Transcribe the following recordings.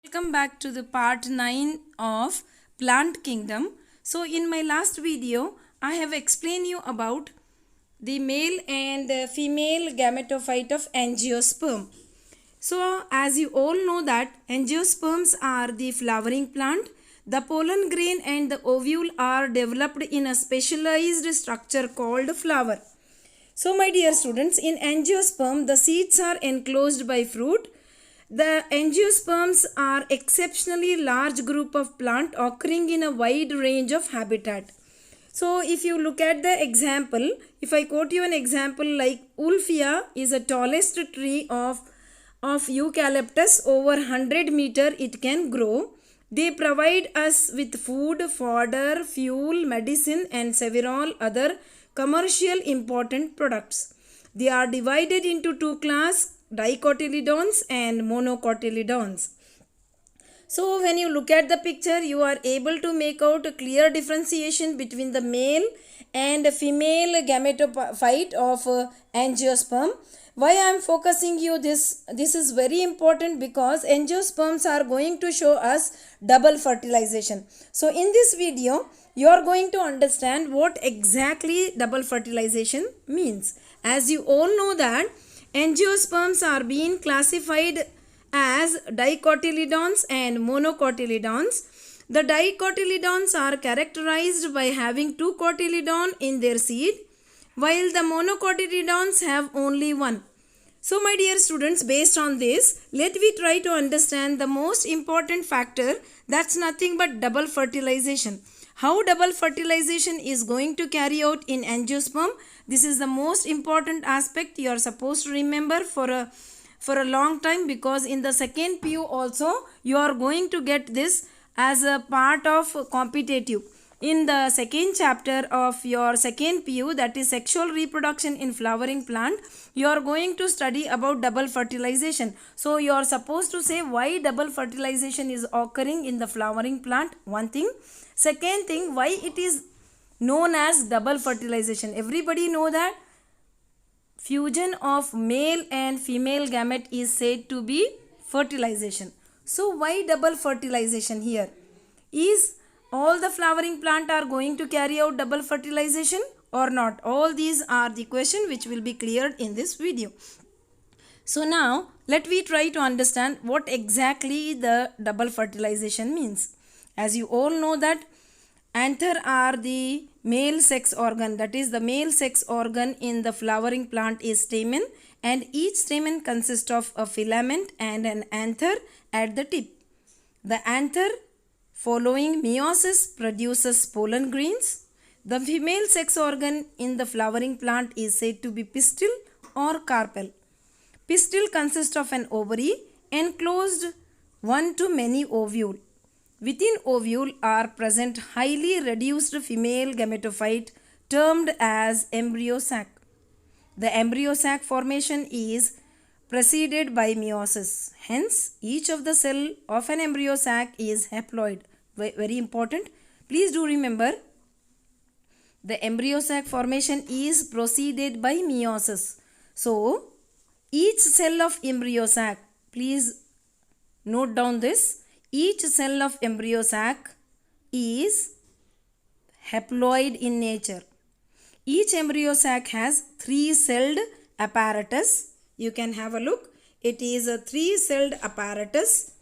Welcome back to the part 9 of Plant Kingdom. So in my last video I have explained you about the male and female gametophyte of angiosperm. So as you all know that angiosperms are the flowering plant. The pollen grain and the ovule are developed in a specialized structure called flower. So my dear students, in angiosperm the seeds are enclosed by fruit. The angiosperms are exceptionally large group of plant occurring in a wide range of habitat. So if you look at the example, if I quote you an example like Wolffia is the tallest tree of eucalyptus, over 100 meter it can grow. They provide us with food, fodder, fuel, medicine and several other commercial important products. They are divided into two classes, dicotyledons and monocotyledons. So when you look at the picture, you are able to make out a clear differentiation between the male and female gametophyte of angiosperm. Why I am focusing you this is very important because angiosperms are going to show us double fertilization. So in this video, you are going to understand what exactly double fertilization means. As you all know that angiosperms are being classified as dicotyledons and monocotyledons. The dicotyledons are characterized by having two cotyledon in their seed, while the monocotyledons have only one. So my dear students, based on this, let me try to understand the most important factor, that's nothing but double fertilization. How double fertilization is going to carry out in angiosperm? This is the most important aspect you are supposed to remember for a long time, because in the second PU also you are going to get this as a part of competitive. In the second chapter of your second PU, that is sexual reproduction in flowering plant, you are going to study about double fertilization. So you are supposed to say why double fertilization is occurring in the flowering plant, one thing. Second thing, why it is known as double fertilization. Everybody know that fusion of male and female gamete is said to be fertilization. So why double fertilization here? Is all the flowering plant are going to carry out double fertilization or not? All these are the question which will be cleared in this video. So now let me try to understand what exactly the double fertilization means. As you all know that anther are the male sex organ, that is the male sex organ in the flowering plant is stamen, and each stamen consists of a filament and an anther at the tip. The anther following meiosis produces pollen grains. The female sex organ in the flowering plant is said to be pistil or carpel. Pistil consists of an ovary enclosed one to many ovule. Within ovule are present highly reduced female gametophyte termed as embryo sac. The embryo sac formation is preceded by meiosis. Hence, each of the cell of an embryo sac is haploid. Very important. Please do remember, the embryo sac formation is preceded by meiosis. So, each cell of embryo sac, please note down this, each cell of embryo sac is haploid in nature. Each embryo sac has three-celled apparatus. You can have a look. It is a three-celled apparatus.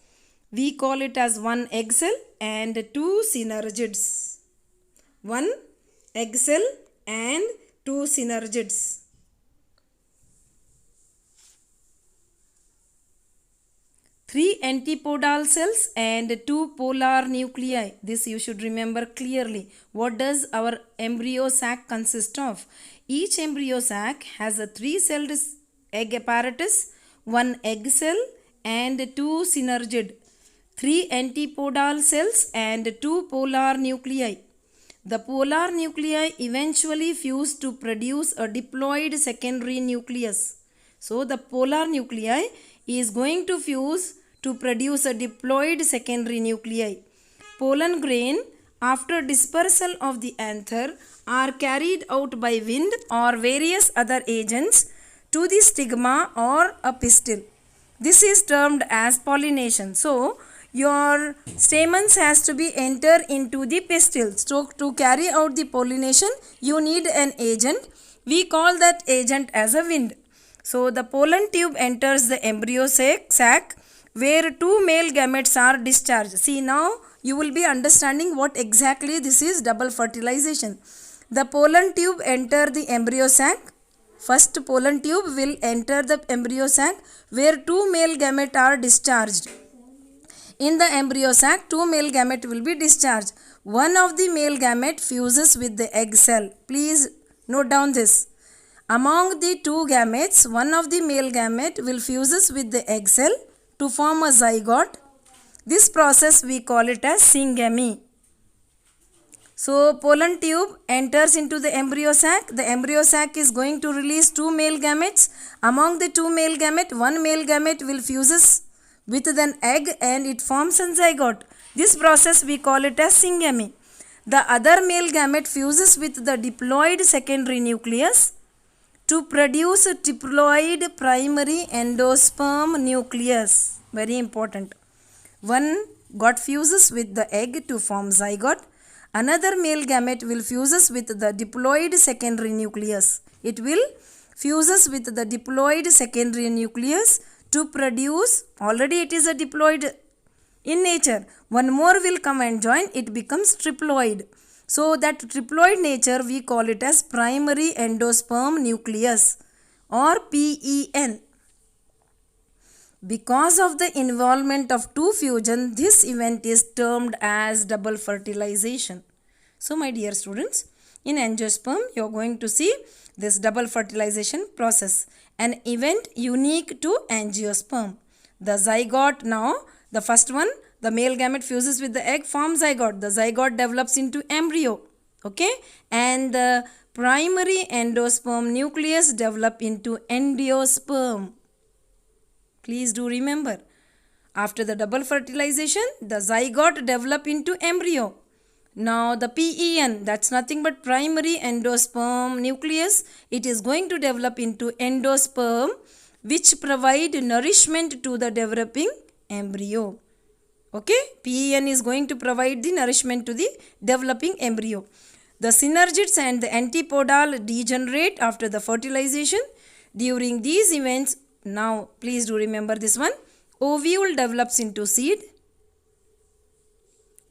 We call it as one egg cell and two synergids. One egg cell and two synergids. Three antipodal cells and two polar nuclei. This you should remember clearly. What does our embryo sac consist of? Each embryo sac has a three-celled egg apparatus, one egg cell and two synergid. Three antipodal cells and two polar nuclei. The polar nuclei eventually fuse to produce a diploid secondary nucleus. So the polar nuclei is going to fuse to produce a diploid secondary nuclei. Pollen grain after dispersal of the anther are carried out by wind or various other agents to the stigma or a pistil. This is termed as pollination. So your stamens has to be enter into the pistil. So to carry out the pollination, you need an agent. We call that agent as a wind. So the pollen tube enters the embryo sac where two male gametes are discharged. See, now you will be understanding what exactly this is double fertilization. The pollen tube enter the embryo sac. First pollen tube will enter the embryo sac where two male gametes are discharged. In the embryo sac, two male gametes will be discharged. One of the male gamete fuses with the egg cell. Please note down this. Among the two gametes, one of the male gamete will fuses with the egg cell to form a zygote. This process we call it as syngamy. So pollen tube enters into the embryo sac. The embryo sac is going to release two male gametes. Among the two male gamete, one male gamete will fuses with an egg and it forms a zygote. This process we call it as syngamy. The other male gamete fuses with the diploid secondary nucleus to produce a diploid primary endosperm nucleus. Very important. One got fuses with the egg to form zygote. Another male gamete will fuses with the diploid secondary nucleus. It will fuses with the diploid secondary nucleus to produce, already it is a diploid in nature. One more will come and join, it becomes triploid. So that triploid nature we call it as primary endosperm nucleus or PEN. Because of the involvement of two fusion, this event is termed as double fertilization. So my dear students, in angiosperm you are going to see this double fertilization process, an event unique to angiosperm. The zygote, now the first one, the male gamete fuses with the egg, forms zygote. The zygote develops into embryo, okay, and the primary endosperm nucleus develop into endiosperm. Please do remember, after the double fertilization, the zygote develop into embryo. Now the PEN, that's nothing but primary endosperm nucleus, it is going to develop into endosperm, which provide nourishment to the developing embryo. Okay, PEN is going to provide the nourishment to the developing embryo. The synergids and the antipodal degenerate after the fertilization. During these events, now please do remember this one, ovule develops into seed.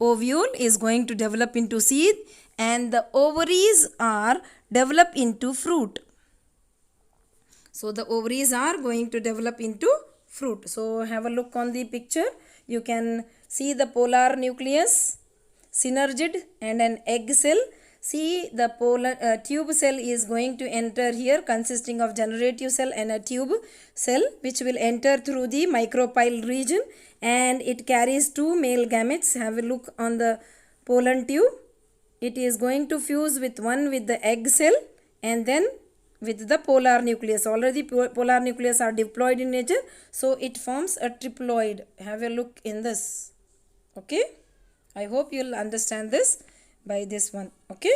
Ovule is going to develop into seed and the ovaries are develop into fruit. So the ovaries are going to develop into fruit. So have a look on the picture. You can see the polar nucleus, synergid and an egg cell. See, the polar tube cell is going to enter here, consisting of generative cell and a tube cell, which will enter through the micropyle region and it carries two male gametes. Have a look on the pollen tube. It is going to fuse with one with the egg cell and then with the polar nucleus. Already polar nucleus are diploid in nature, so it forms a triploid. Have a look in this. Okay, I hope you will understand this by this one. Okay,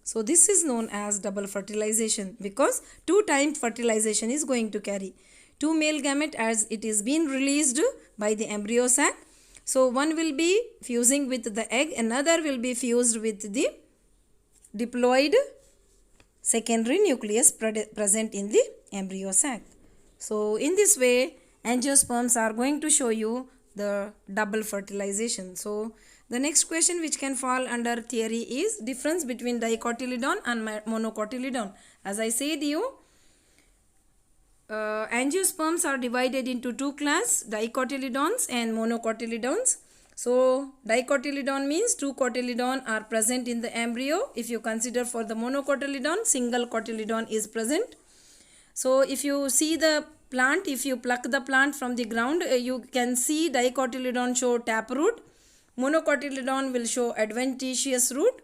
so this is known as double fertilization because two times fertilization is going to carry two male gamete as it is being released by the embryo sac. So one will be fusing with the egg, another will be fused with the diploid secondary nucleus present in the embryo sac. So in this way, angiosperms are going to show you the double fertilization. So the next question which can fall under theory is difference between dicotyledon and monocotyledon. As I said you, angiosperms are divided into two classes, dicotyledons and monocotyledons. So dicotyledon means two cotyledon are present in the embryo. If you consider for the monocotyledon, single cotyledon is present. So if you see the plant, if you pluck the plant from the ground, you can see dicotyledon show taproot. Monocotyledon will show adventitious root.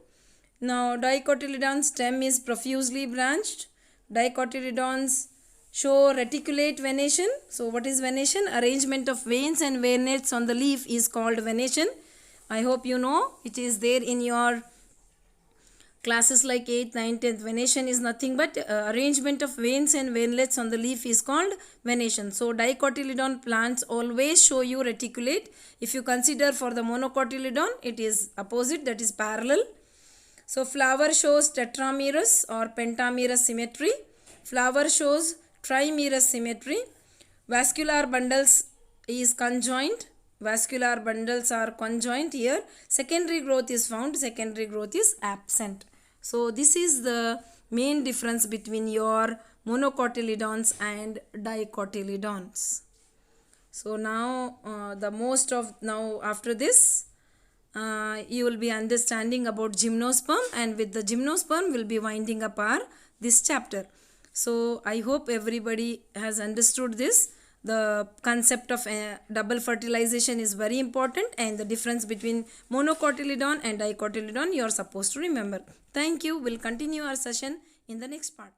Now dicotyledon stem is profusely branched. Dicotyledons show reticulate venation. So what is venation? Arrangement of veins and veinlets on the leaf is called venation. I hope you know, it is there in your classes like 8th, 9th, 10th, venation is nothing but arrangement of veins and veinlets on the leaf is called venation. So dicotyledon plants always show you reticulate. If you consider for the monocotyledon, it is opposite, that is parallel. So flower shows tetramerous or pentamerous symmetry. Flower shows trimerous symmetry. Vascular bundles is conjoined. Vascular bundles are conjoined here. Secondary growth is found. Secondary growth is absent. So this is the main difference between your monocotyledons and dicotyledons. So now after this you will be understanding about gymnosperm, and with the gymnosperm we'll be winding up this chapter. So I hope everybody has understood this. The concept of double fertilization is very important, and the difference between monocotyledon and dicotyledon you are supposed to remember. Thank you. We'll continue our session in the next part.